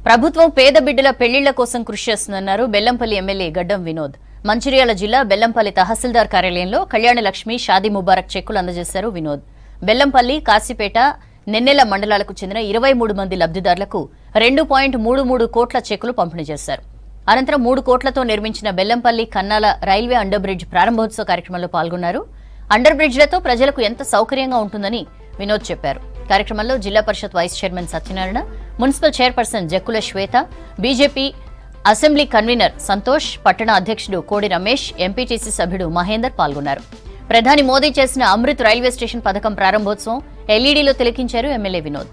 ప్రభుత్వం పేద బిడ్డల పెళ్లిళ్ల కోసం కృషి చేస్తుందన్నారు బెల్లంపల్లి ఎమ్మెల్యే గడ్డం వినోద్. మంచిర్యాల జిల్లా బెల్లంపల్లి తహసీల్దార్ కార్యాలయంలో కళ్యాణలక్ష్మి షాదీ ముబారక్ చెక్కులు అందజేశారు వినోద్. బెల్లంపల్లి, కాశీపేట, నెన్నెల మండలాలకు చెందిన 23 మంది లబ్ధిదారులకు 2.33 కోట్ల చెక్కులు పంపిణీ చేశారు. అనంతరం 3 కోట్లతో నిర్మించిన బెల్లంపల్లి కన్నాల రైల్వే అండర్ బ్రిడ్జ్ ప్రారంభోత్సవ కార్యక్రమంలో పాల్గొన్నారు. అండర్ బ్రిడ్జ్లతో ప్రజలకు ఎంత సౌకర్యంగా ఉంటుందని వినోద్ చెప్పారు. కార్యక్రమంలో జిల్లా పరిషత్ vice chairman Satyanarayana, municipal chairperson Jakkula Shweta, BJP assembly convener Santosh, పట్టణ అధ్యక్షుడు కోడి రమేష్, ఎంపీటీసీ సభ్యుడు మహేందర్ పాల్గొన్నారు. ప్రధాని మోదీ చేసిన అమృత్ రైల్వే స్టేషన్ పథకం ప్రారంభోత్సవం ఎల్ఈడీలో తిలకించారు ఎమ్మెల్యే వినోద్.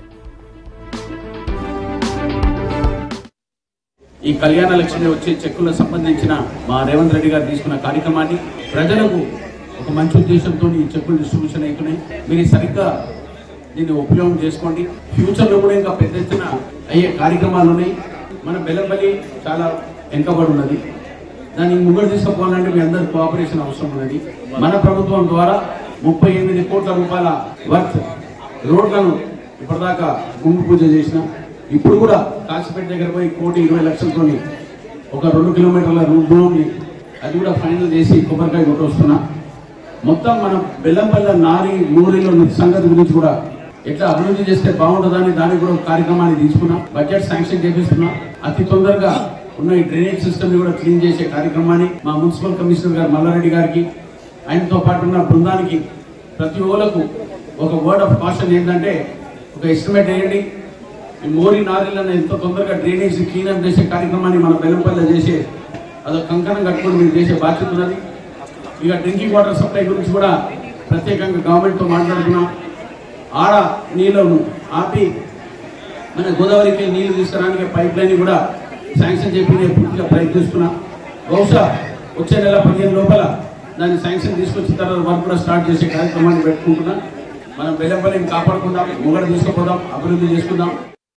ఈ కళ్యాణ లక్ష్మి వచ్చే చెక్కులకు సంబంధించిన మా రేవంత్ రెడ్డి గారు తీసుకున్న కార్యక్రమాన్ని ప్రజలకు ఒక మంచి ఉద్దేశంతో ఈ చెక్కులు డిస్ట్రిబ్యూషన్ అవుతున్నాయి. మీరు సరిగ్గా దీన్ని ఉపయోగం చేసుకోండి. ఫ్యూచర్లో కూడా ఇంకా పెద్ద ఎత్తున అయ్యే కార్యక్రమాలు ఉన్నాయి. మన బెల్లంపల్లి చాలా వెనుకబడి ఉన్నది. దాన్ని ముంగడు తీసుకుపోవాలంటే మీ అందరి కోఆపరేషన్ అవసరం ఉన్నది. మన ప్రభుత్వం ద్వారా 38 కోట్ల రూపాయల వర్త్ రోడ్లను ఇప్పటిదాకా భూమి పూజ చేసినాం. ఇప్పుడు కూడా కాశీపేట దగ్గర పోయి 1,20,00,000తో ఒక 2 కిలోమీటర్ల భూమిని అది కూడా ఫైనల్ చేసి కొబ్బరికాయ కొట్టొస్తున్నా. మొత్తం మనం బెల్లంపల్లి నారి మూరిలో సంగతి గురించి కూడా ఎట్లా అభివృద్ధి చేస్తే బాగుంటుందని దానికి కూడా కార్యక్రమాన్ని తీసుకున్నాం. బడ్జెట్ శాంక్షన్ చేపిస్తున్నాం. అతి తొందరగా ఉన్న ఈ డ్రైనేజ్ సిస్టమ్ ని కూడా క్లీన్ చేసే కార్యక్రమాన్ని మా మున్సిపల్ కమిషనర్ గారు మల్లారెడ్డి గారికి, ఆయనతో పాటు ఉన్న బృందానికి ప్రతి ఓలకు ఒక వర్డ్ ఆఫ్ కాషన్ ఏంటంటే, ఒక ఎస్టిమేట్ వేయండి. ఈ మోరీ నారీలను ఎంతో తొందరగా డ్రైనేజ్ క్లీనప్ చేసే కార్యక్రమాన్ని మన బెల్లంపల్లి చేసే అదొక కంకణం కట్టుకొని మీరు చేసే బాధ్యత ఉన్నది. ఇక డ్రింకింగ్ వాటర్ సప్లై గురించి కూడా ప్రత్యేకంగా గవర్నమెంట్తో మాట్లాడుతున్నాం. ఆడ నీళ్లను ఆపి మన గోదావరికి నీళ్లు తీసుకురావడానికి పైప్ లైన్ కూడా శాంక్షన్ చెప్పి పూర్తిగా ప్రయత్నిస్తున్నాం. బహుశా వచ్చే నెల 15 లోపల దాన్ని శాంక్షన్ తీసుకొచ్చిన తర్వాత వర్క్ కూడా స్టార్ట్ చేసే కార్యక్రమాన్ని పెట్టుకుంటున్నాం. మనం బెల్లంపల్లిని కాపాడుకుందాం, ముంగడ తీసుకుపోదాం, అభివృద్ధి చేసుకుందాం.